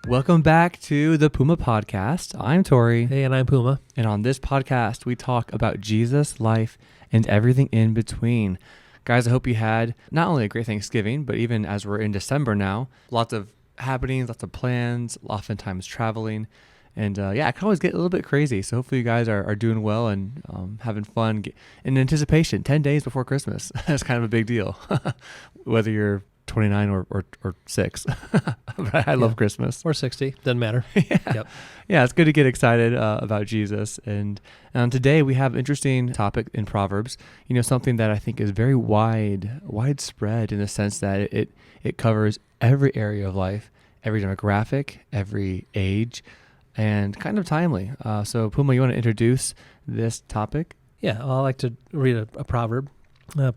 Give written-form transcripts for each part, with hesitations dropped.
Welcome back to the Puma Podcast. I'm Tory. Hey, and I'm Puma. And on this podcast, we talk about Jesus, life, and everything in between. Guys, I hope you had not only a great Thanksgiving, but even as we're in December now, lots of happenings, lots of plans, oftentimes traveling. And I can always get a little bit crazy. So hopefully you guys are doing well and having fun in anticipation. 10 days before Christmas. That's kind of a big deal, whether you're 29 or 6. But I love Christmas. Or 60, doesn't matter. Yep. Yeah, it's good to get excited about Jesus. And today we have an interesting topic in Proverbs, something that I think is very widespread in the sense that it covers every area of life, every demographic, every age, and kind of timely. So Puma, you want to introduce this topic? Yeah, I like to read a proverb.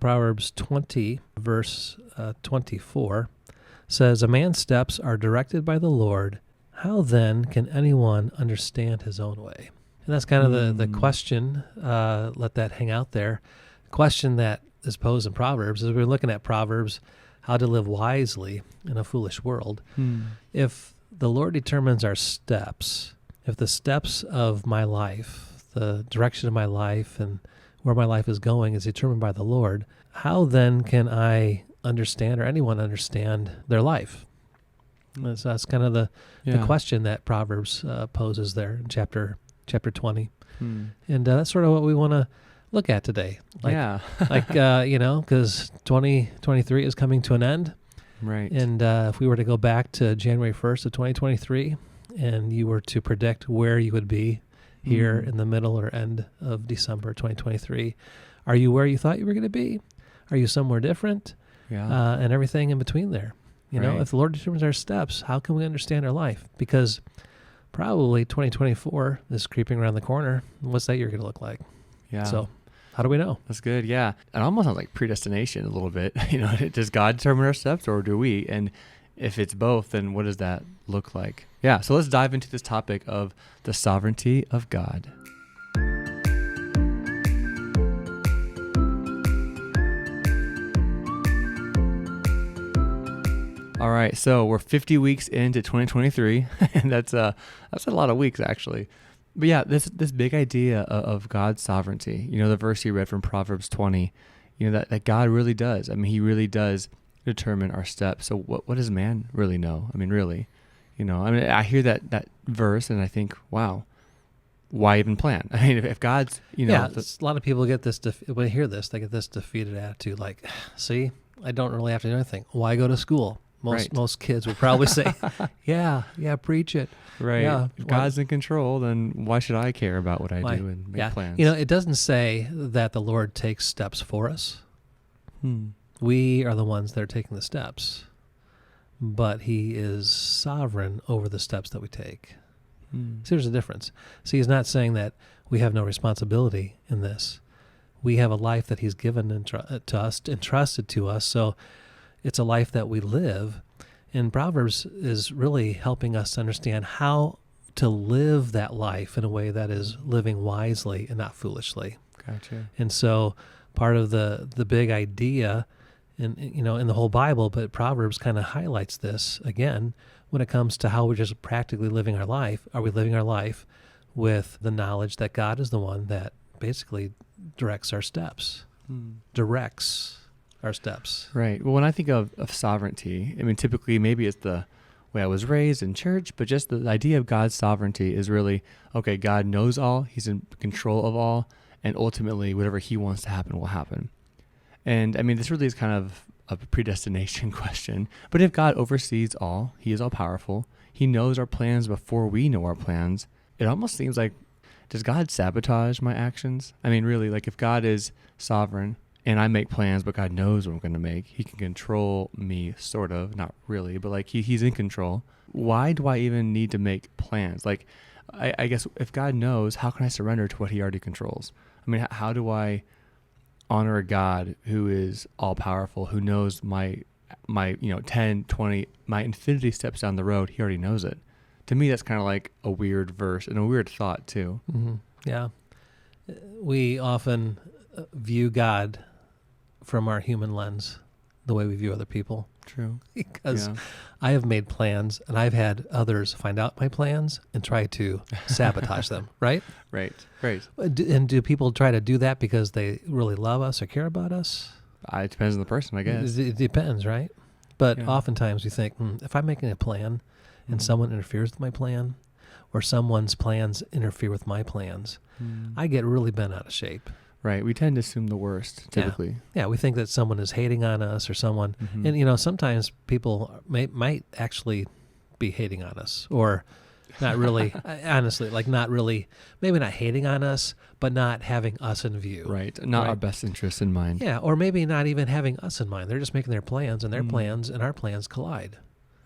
Proverbs 20, verse 24 says, "A man's steps are directed by the Lord. How then can anyone understand his own way?" And that's kind of the question. Let that hang out there. The question that is posed in Proverbs is we're looking at Proverbs, how to live wisely in a foolish world. If the Lord determines our steps, if the steps of my life, the direction of my life and where my life is going is determined by the Lord, how then can I understand or anyone understand their life? So that's kind of the question that Proverbs poses there in chapter 20. And that's sort of what we want to look at today. Because 2023 is coming to an end. Right. And if we were to go back to January 1st of 2023 and you were to predict where you would be here in the middle or end of December 2023, are you where you thought you were going to be? Are you somewhere different? Yeah. And everything in between there. If the Lord determines our steps, how can we understand our life? Because probably 2024 is creeping around the corner. What's that year going to look like? Yeah. So how do we know? That's good. Yeah. It almost sounds like predestination a little bit. Does God determine our steps or do we? And if it's both, then what does that look like? Yeah. So let's dive into this topic of the sovereignty of God. All right. So we're 50 weeks into 2023 and that's a lot of weeks actually. But yeah, this big idea of God's sovereignty, the verse you read from Proverbs 20, that God really does. I mean, he really does determine our steps. So what does man really know? I mean, really, I hear that verse and I think, wow, why even plan? I mean, if God's, a lot of people get this, when they hear this, they get this defeated attitude. Like, see, I don't really have to do anything. Why go to school? Most kids would probably say, yeah, preach it. Right. Yeah. If God's in control, then why should I care about what I do and make plans? It doesn't say that the Lord takes steps for us. We are the ones that are taking the steps, but he is sovereign over the steps that we take. So there's a difference. See, he's not saying that we have no responsibility in this. We have a life that he's given to us, entrusted to us. So it's a life that we live. And Proverbs is really helping us understand how to live that life in a way that is living wisely and not foolishly. Gotcha. And so part of the big idea in the whole Bible, but Proverbs kind of highlights this again when it comes to how we're just practically living our life. Are we living our life with the knowledge that God is the one that basically directs our steps? Right. Well, when I think of sovereignty, I mean, typically maybe it's the way I was raised in church, but just the idea of God's sovereignty is really, okay, God knows all, he's in control of all, and ultimately whatever he wants to happen will happen. And I mean, this really is kind of a predestination question, but if God oversees all, he is all powerful, he knows our plans before we know our plans, it almost seems like, does God sabotage my actions? I mean, really, like if God is sovereign, and I make plans, but God knows what I'm going to make. He can control me, sort of, not really, but like he's in control. Why do I even need to make plans? Like, I guess if God knows, how can I surrender to what he already controls? I mean, how do I honor a God who is all powerful, who knows my 10, 20, my infinity steps down the road? He already knows it. To me, that's kind of like a weird verse and a weird thought too. Mm-hmm. Yeah. We often view God from our human lens, the way we view other people. True. Because I have made plans and I've had others find out my plans and try to sabotage them, right? Right. And do people try to do that because they really love us or care about us? It depends on the person, I guess. It depends, right? But oftentimes we think, if I'm making a plan and someone interferes with my plan, or someone's plans interfere with my plans, I get really bent out of shape. Right. We tend to assume the worst, typically. Yeah, we think that someone is hating on us or someone, and sometimes people might actually be hating on us, or not really, honestly, like not really, maybe not hating on us, but not having us in view. Right. Not our best interest in mind. Yeah, or maybe not even having us in mind. They're just making their plans, and their plans and our plans collide.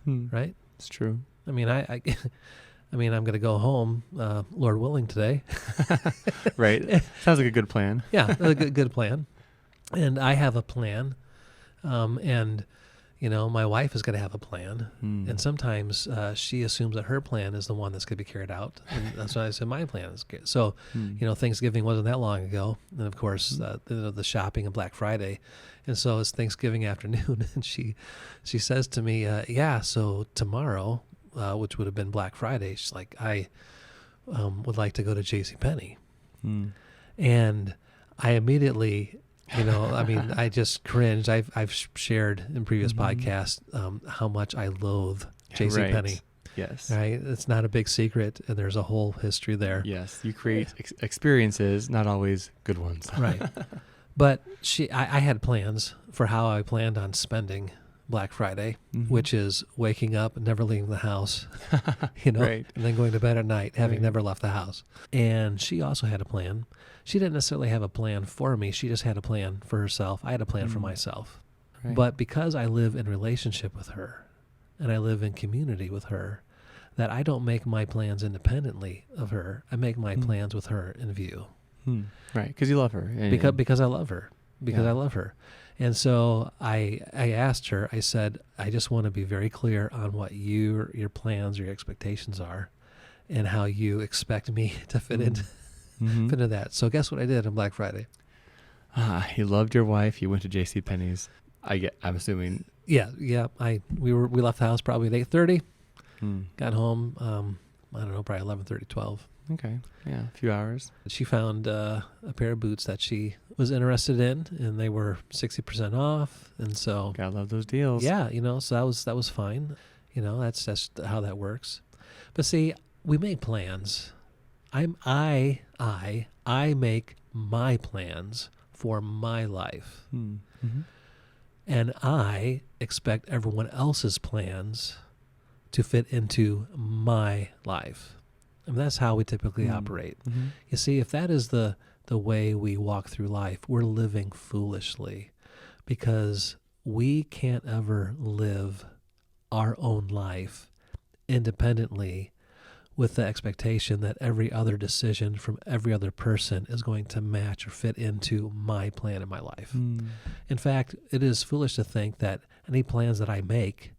Right? It's true. I mean, I'm going to go home, Lord willing, today. Right. Sounds like a good plan. Yeah, a good plan. And I have a plan. And, my wife is going to have a plan. And sometimes she assumes that her plan is the one that's going to be carried out. And that's why I said my plan is good. So, Thanksgiving wasn't that long ago. And, of course, the shopping and Black Friday. And so it's Thanksgiving afternoon. And she says to me, so tomorrow, which would have been Black Friday, she's like, I would like to go to JCPenney. And I immediately, I just cringed. I've shared in previous podcasts how much I loathe JCPenney. Right. Yes. Right? It's not a big secret, and there's a whole history there. Yes. You create experiences, not always good ones. Right. But I had plans for how I planned on spending Black Friday, which is waking up and never leaving the house, right. and then going to bed at night, having never left the house. And she also had a plan. She didn't necessarily have a plan for me. She just had a plan for herself. I had a plan for myself. Right. But because I live in relationship with her and I live in community with her, that I don't make my plans independently of her. I make my plans with her in view. Right, because you love her. Because I love her. I love her. And so I asked her, I said, I just want to be very clear on what your plans, your expectations are, and how you expect me to fit into that. So guess what I did on Black Friday? You loved your wife. You went to JCPenney's. I'm assuming. Yeah. We left the house probably at 8:30. Got home, I don't know, probably 11:30, 12. Okay. Yeah, a few hours. She found a pair of boots that she was interested in, and they were 60% off. And so, gotta love those deals. Yeah, so that was fine. That's how that works. But see, we make plans. I make my plans for my life, and I expect everyone else's plans to fit into my life. And that's how we typically operate. You see, if that is the way we walk through life, we're living foolishly, because we can't ever live our own life independently with the expectation that every other decision from every other person is going to match or fit into my plan in my life. In fact, it is foolish to think that any plans that I make,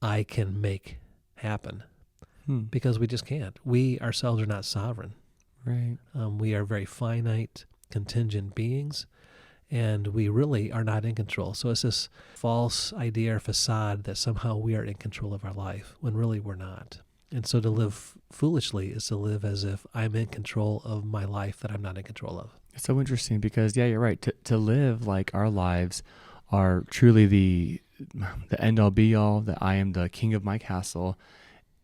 I can make happen. Because we just can't. We ourselves are not sovereign. Right. We are very finite, contingent beings, and we really are not in control. So it's this false idea or facade that somehow we are in control of our life, when really we're not. And so to live foolishly is to live as if I'm in control of my life that I'm not in control of. It's so interesting because, you're right. To live like our lives are truly the end all be all, that I am the king of my castle.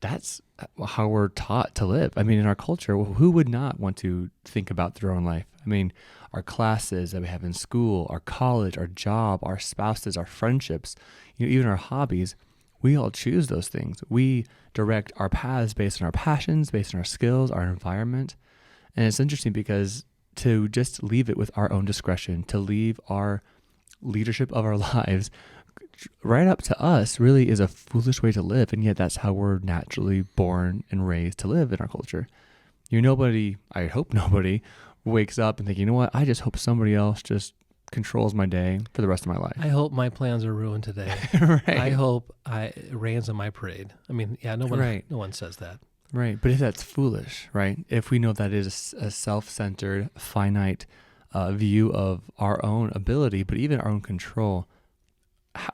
That's how we're taught to live. I mean, in our culture, who would not want to think about their own life? I mean, our classes that we have in school, our college, our job, our spouses, our friendships, even our hobbies, we all choose those things. We direct our paths based on our passions, based on our skills, our environment. And it's interesting because to just leave it with our own discretion, to leave our leadership of our lives right up to us, really is a foolish way to live. And yet that's how we're naturally born and raised to live in our culture. I hope nobody wakes up and think, you know what, I just hope somebody else just controls my day for the rest of my life. I hope my plans are ruined today. Right. I hope it rains on my parade. I mean, no one says that. Right. But if that's foolish, right? If we know that is a self-centered, finite view of our own ability, but even our own control,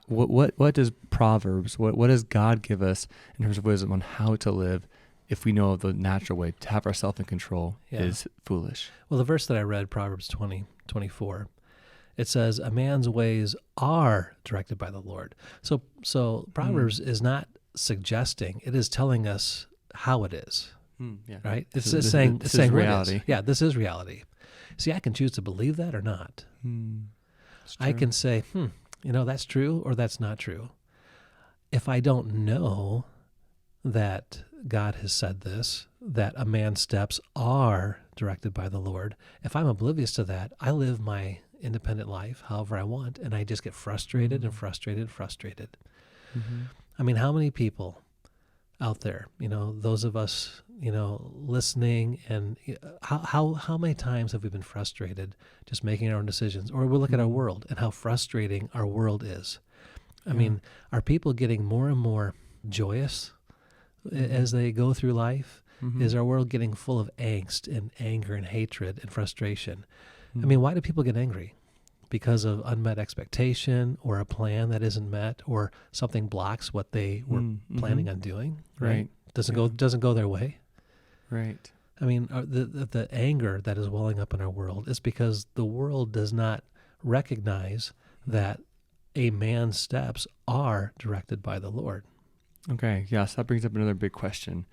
what does Proverbs, what does God give us in terms of wisdom on how to live if we know the natural way to have ourselves in control is foolish? Well, the verse that I read, Proverbs 20:24, it says, a man's ways are directed by the Lord. So Proverbs is not suggesting, it is telling us how it is, right? It's saying reality. Yeah, this is reality. See, I can choose to believe that or not. I can say, that's true or that's not true. If I don't know that God has said this, that a man's steps are directed by the Lord, if I'm oblivious to that, I live my independent life however I want, and I just get frustrated and frustrated. I mean, how many people out there, those of us, listening, and how many times have we been frustrated just making our own decisions? Or we look at our world and how frustrating our world is. I mean, are people getting more and more joyous as they go through life? Is our world getting full of angst and anger and hatred and frustration? I mean, why do people get angry? Because of unmet expectation or a plan that isn't met, or something blocks what they were planning on doing, right? Doesn't go their way. Right. I mean, the anger that is welling up in our world is because the world does not recognize that a man's steps are directed by the Lord. Okay, yes, that brings up another big question.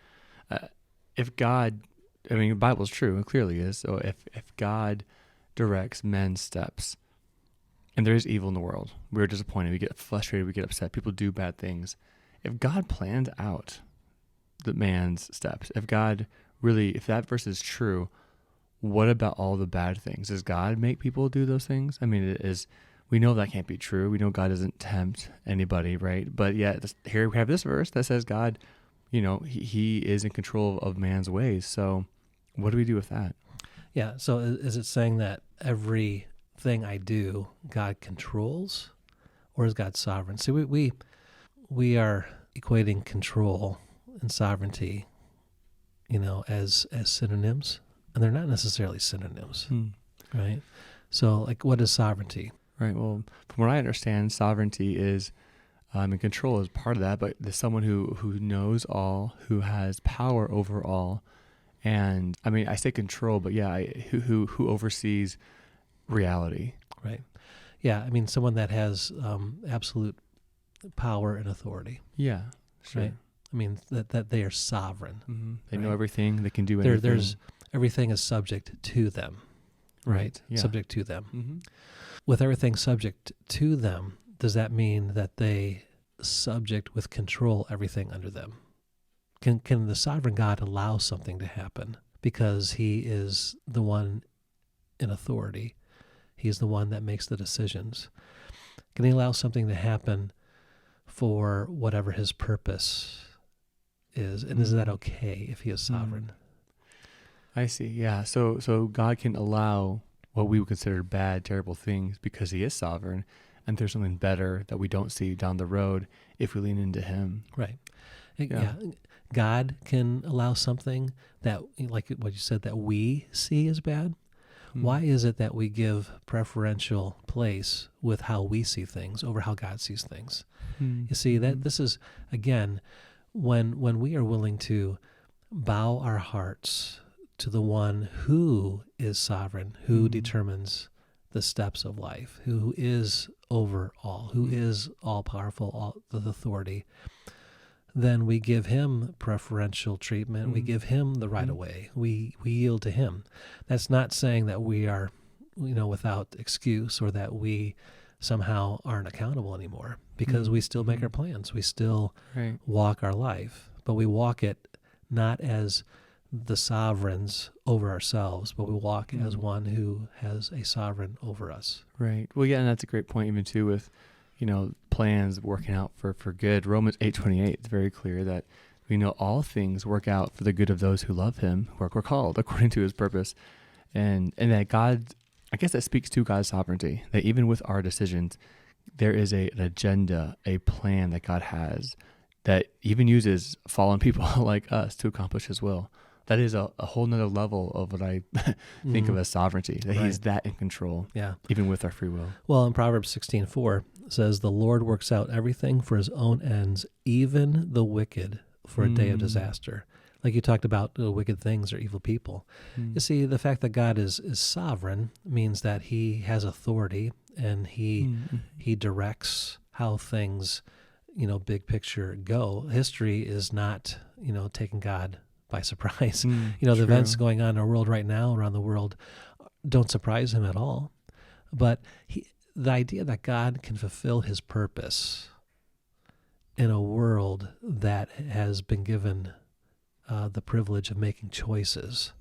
If God, the Bible's true, it clearly is, so if God directs men's steps, and there is evil in the world, we're disappointed, we get frustrated, we get upset, people do bad things. If God planned out the man's steps, if that verse is true, what about all the bad things? Does God make people do those things? I mean, we know that can't be true. We know God doesn't tempt anybody, right? But yet, here we have this verse that says God, he is in control of man's ways. So what do we do with that? Yeah, so is it saying that everything I do, God controls, or is God sovereign? See, we are equating control and sovereignty, as synonyms, and they're not necessarily synonyms, right? So, what is sovereignty? Right. Well, from what I understand, sovereignty is, and control is part of that, but there's someone who knows all, who has power over all. And I mean, I say control, but who oversees reality. Right. Yeah. I mean, someone that has absolute power and authority. Yeah. Sure. Right. I mean, that they are sovereign. They know everything. They can do anything. Everything is subject to them. Right. Yeah. Subject to them. With everything subject to them, does that mean that they subject with control everything under them? Can the sovereign God allow something to happen because he is the one in authority? He's the one that makes the decisions. Can he allow something to happen for whatever his purpose is? And is that okay if he is sovereign? I see. Yeah. So God can allow what we would consider bad, terrible things because he is sovereign, and there's something better that we don't see down the road if we lean into him. Right. Yeah. God can allow something that, like what you said, that we see as bad. Why is it that we give preferential place with how we see things over how God sees things? You see, that this is, again, when we are willing to bow our hearts to the one who is sovereign, who determines the steps of life, who is over all, who is all-powerful, all the authority, then we give him preferential treatment. We give him the right of way. We yield to him. That's not saying that we are, without excuse, or that we somehow aren't accountable anymore, because we still make our plans. We still walk our life, but we walk it not as the sovereigns over ourselves, but we walk as one who has a sovereign over us. Right. Well, yeah, and that's a great point even too with, plans working out for good. Romans 8:28, it's very clear that we know all things work out for the good of those who love him, who are called according to his purpose. And that God, I guess that speaks to God's sovereignty, that even with our decisions, there is an agenda, a plan that God has that even uses fallen people like us to accomplish his will. That is a whole nother level of what I think of as sovereignty, that he's that in control, even with our free will. Well, in Proverbs 16:4, says, the Lord works out everything for his own ends, even the wicked for a day of disaster. Like you talked about, wicked things or evil people. You see, the fact that God is sovereign means that he has authority and he directs how things, big picture go. History is not, taking God by surprise. The events going on in our world right now, around the world, don't surprise him at all. But the idea that God can fulfill his purpose in a world that has been given the privilege of making choices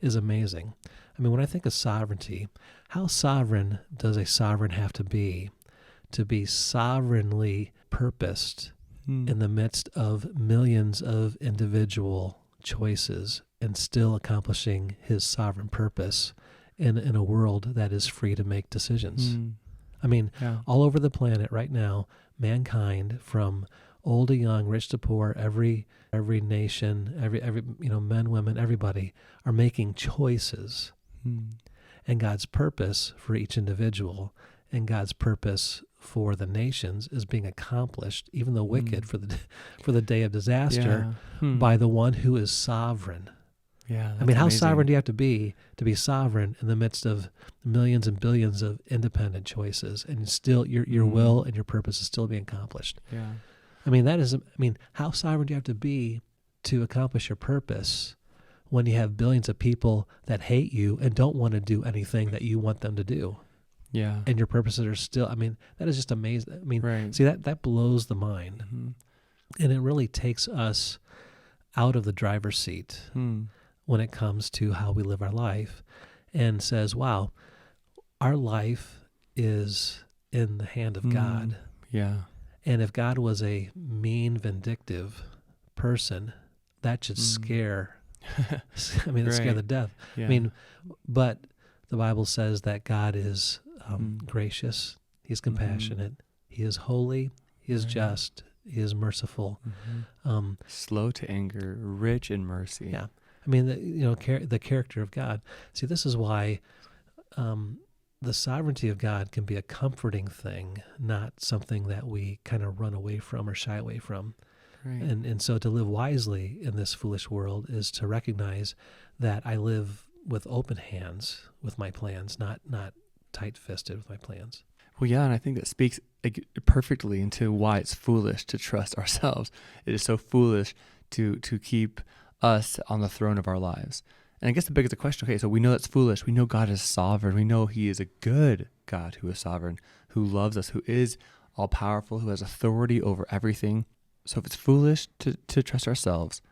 is amazing. I mean, when I think of sovereignty, how sovereign does a sovereign have to be sovereignly purposed in the midst of millions of individual choices and still accomplishing his sovereign purpose in a world that is free to make decisions? I mean, all over the planet right now, mankind, from old to young, rich to poor, every nation, every men, women, everybody are making choices. And God's purpose for each individual and God's purpose for the nations is being accomplished, even the wicked, for the day of disaster, by the one who is sovereign. Yeah, I mean, how sovereign do you have to be sovereign in the midst of millions and billions of independent choices, and still your will and your purpose is still being accomplished? Yeah. I mean, how sovereign do you have to be to accomplish your purpose when you have billions of people that hate you and don't want to do anything that you want them to do? Yeah. And your purposes are still, that is just amazing. I mean, see, that blows the mind. And it really takes us out of the driver's seat when it comes to how we live our life, and says, wow, our life is in the hand of God. Yeah. And if God was a mean, vindictive person, that should scare, it'd scare the death. Yeah. But the Bible says that God is gracious, he's compassionate, he is holy, he is just, he is merciful. Slow to anger, rich in mercy. Yeah. I mean, the character of God. See, this is why the sovereignty of God can be a comforting thing, not something that we kind of run away from or shy away from. Right. And so to live wisely in this foolish world is to recognize that I live with open hands with my plans, not tight-fisted with my plans. Well, yeah, and I think that speaks perfectly into why it's foolish to trust ourselves. It is so foolish to keep us on the throne of our lives. And I guess the biggest question, okay, so we know that's foolish. We know God is sovereign. We know he is a good God who is sovereign, who loves us, who is all-powerful, who has authority over everything. So if it's foolish to trust ourselves,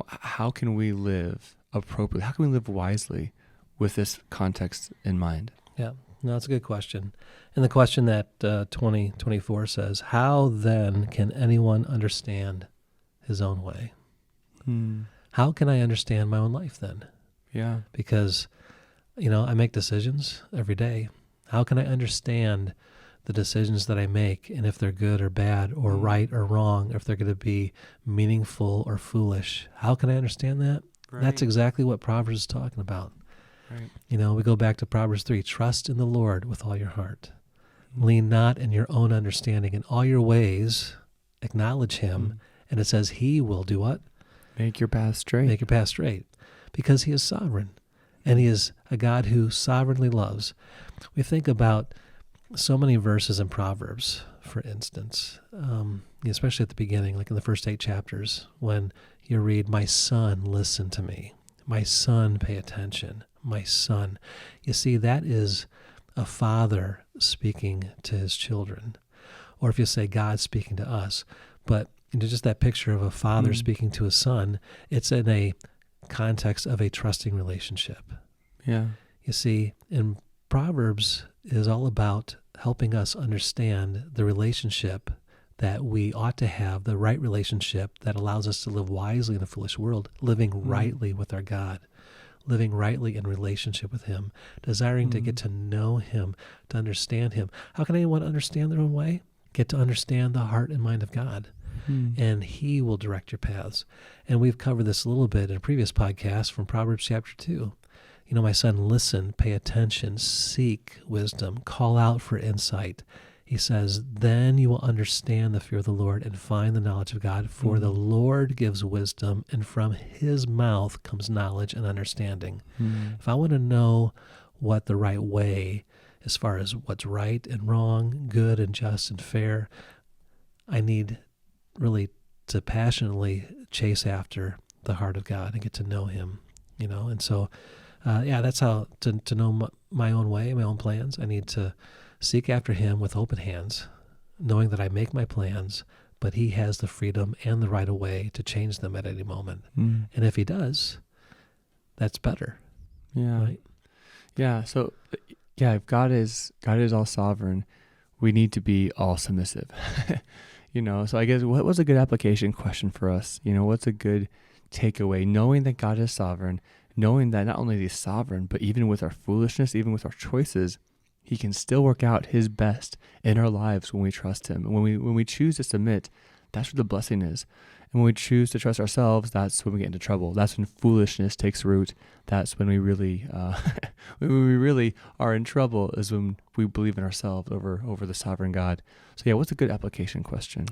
how can we live appropriately? How can we live wisely with this context in mind? Yeah, no, that's a good question. And the question that 2024 says, how then can anyone understand his own way? How can I understand my own life then? Yeah. Because, I make decisions every day. How can I understand the decisions that I make, and if they're good or bad or right or wrong, if they're going to be meaningful or foolish? How can I understand that? Right. That's exactly what Proverbs is talking about. Right. We go back to Proverbs 3, trust in the Lord with all your heart. Lean not in your own understanding. In all your ways, acknowledge him. And it says he will do what? Make your path straight. Make your path straight. Because he is sovereign. And he is a God who sovereignly loves. We think about so many verses in Proverbs, for instance, especially at the beginning, like in the first 8 chapters, when you read, my son, listen to me. My son, pay attention. My son. You see, that is a father speaking to his children. Or if you say God speaking to us. But just that picture of a father speaking to his son, it's in a context of a trusting relationship. Yeah. You see, in Proverbs is all about helping us understand the relationship that we ought to have, the right relationship that allows us to live wisely in a foolish world, living rightly with our God, living rightly in relationship with him, desiring to get to know him, to understand him. How can anyone understand their own way? Get to understand the heart and mind of God. And he will direct your paths. And we've covered this a little bit in a previous podcast from Proverbs chapter 2. My son, listen, pay attention, seek wisdom, call out for insight. he says, then you will understand the fear of the Lord and find the knowledge of God, for the Lord gives wisdom, and from his mouth comes knowledge and understanding. If I want to know what the right way, as far as what's right and wrong, good and just and fair, I need really to passionately chase after the heart of God and get to know him, And so, that's how to know my own way, my own plans. I need to seek after him with open hands, knowing that I make my plans, but he has the freedom and the right of way to change them at any moment. And if he does, that's better. Yeah. Right? Yeah. So, if God is all sovereign, we need to be all submissive. So I guess what was a good application question for us? What's a good takeaway? Knowing that God is sovereign, knowing that not only he's sovereign, but even with our foolishness, even with our choices, he can still work out his best in our lives when we trust him. And when we choose to submit, that's where the blessing is. And when we choose to trust ourselves, that's when we get into trouble. That's when foolishness takes root. That's when we really, when we really are in trouble, is when we believe in ourselves over the sovereign God. So what's a good application question?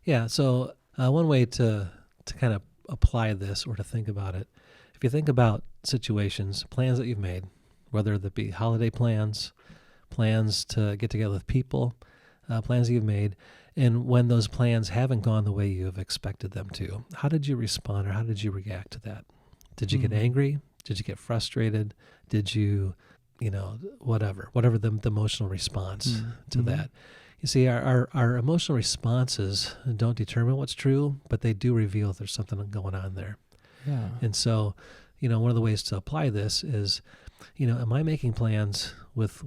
Yeah. So one way to kind of apply this or to think about it, if you think about situations, plans that you've made, whether that be holiday plans to get together with people, plans that you've made, and when those plans haven't gone the way you have expected them to, how did you respond or how did you react to that? Did you get angry? Did you get frustrated? Did you, whatever the emotional response to that? You see, our emotional responses don't determine what's true, but they do reveal if there's something going on there. Yeah. And so, one of the ways to apply this is, am I making plans with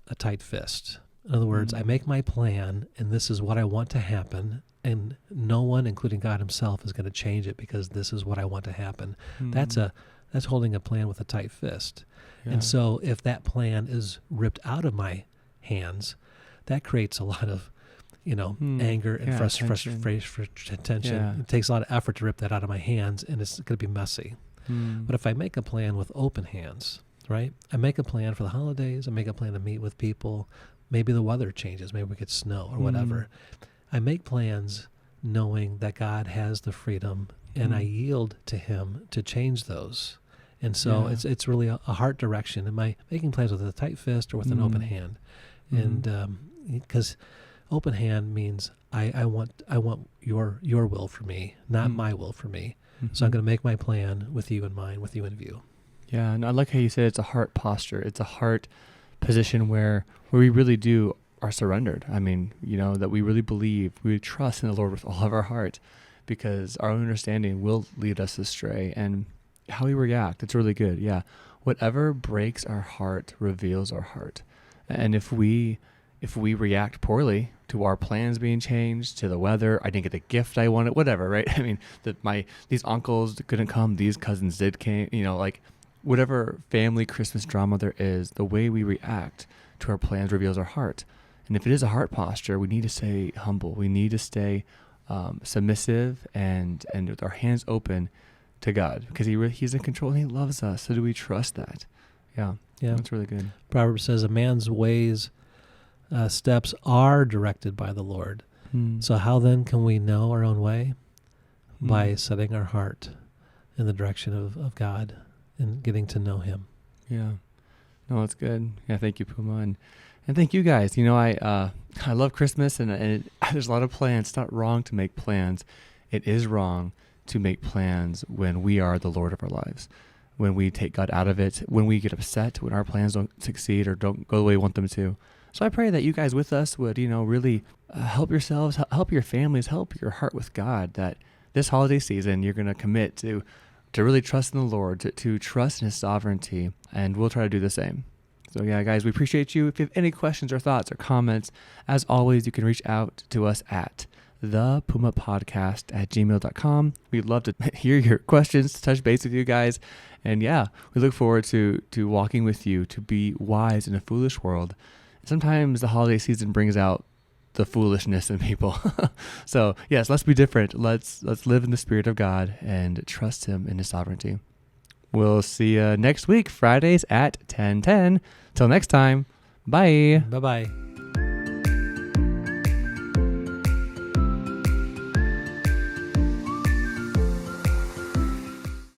a tight fist? In other words, I make my plan, and this is what I want to happen, and no one, including God himself, is going to change it because this is what I want to happen. That's holding a plan with a tight fist. Yeah. And so if that plan is ripped out of my hands, that creates a lot of, anger and frustration. Yeah. It takes a lot of effort to rip that out of my hands, and it's going to be messy. But if I make a plan with open hands, right? I make a plan for the holidays. I make a plan to meet with people. Maybe the weather changes. Maybe we get snow or whatever. I make plans knowing that God has the freedom, and I yield to him to change those. And so it's really a heart direction. Am I making plans with a tight fist or with an open hand? And because open hand means I want your will for me, not my will for me. So I'm going to make my plan with you in mind, with you in view. Yeah, and I like how you said it's a heart posture. It's a heart position where we really are surrendered. I mean, that we really believe, we trust in the Lord with all of our heart, because our own understanding will lead us astray. And how we react, it's really good. Yeah, whatever breaks our heart reveals our heart. And if we react poorly to our plans being changed, to the weather, I didn't get the gift I wanted, whatever, right? I mean, these uncles couldn't come, these cousins came, whatever family Christmas drama there is, the way we react to our plans reveals our heart. And if it is a heart posture, we need to stay humble. We need to stay submissive and with our hands open to God, because he's in control and he loves us. So do we trust that? Yeah, that's really good. Proverbs says a man's ways, steps are directed by the Lord. So how then can we know our own way? By setting our heart in the direction of God and getting to know him. Yeah. No, that's good. Yeah, thank you, Puma. And thank you guys. I love Christmas, and there's a lot of plans. It's not wrong to make plans. It is wrong to make plans when we are the Lord of our lives, when we take God out of it, when we get upset, when our plans don't succeed or don't go the way we want them to. So I pray that you guys with us would, really help yourselves, help your families, help your heart with God, that this holiday season you're going to commit to really trust in the Lord, to trust in his sovereignty, and we'll try to do the same. So yeah, guys, we appreciate you. If you have any questions or thoughts or comments, as always, you can reach out to us at thepumapodcast@gmail.com. We'd love to hear your questions, touch base with you guys. And yeah, we look forward to walking with you, to be wise in a foolish world. Sometimes the holiday season brings out the foolishness in people. So yes, let's be different. Let's live in the Spirit of God and trust him in his sovereignty. We'll see you next week, Fridays at 10:10. Till next time, bye. Bye-bye.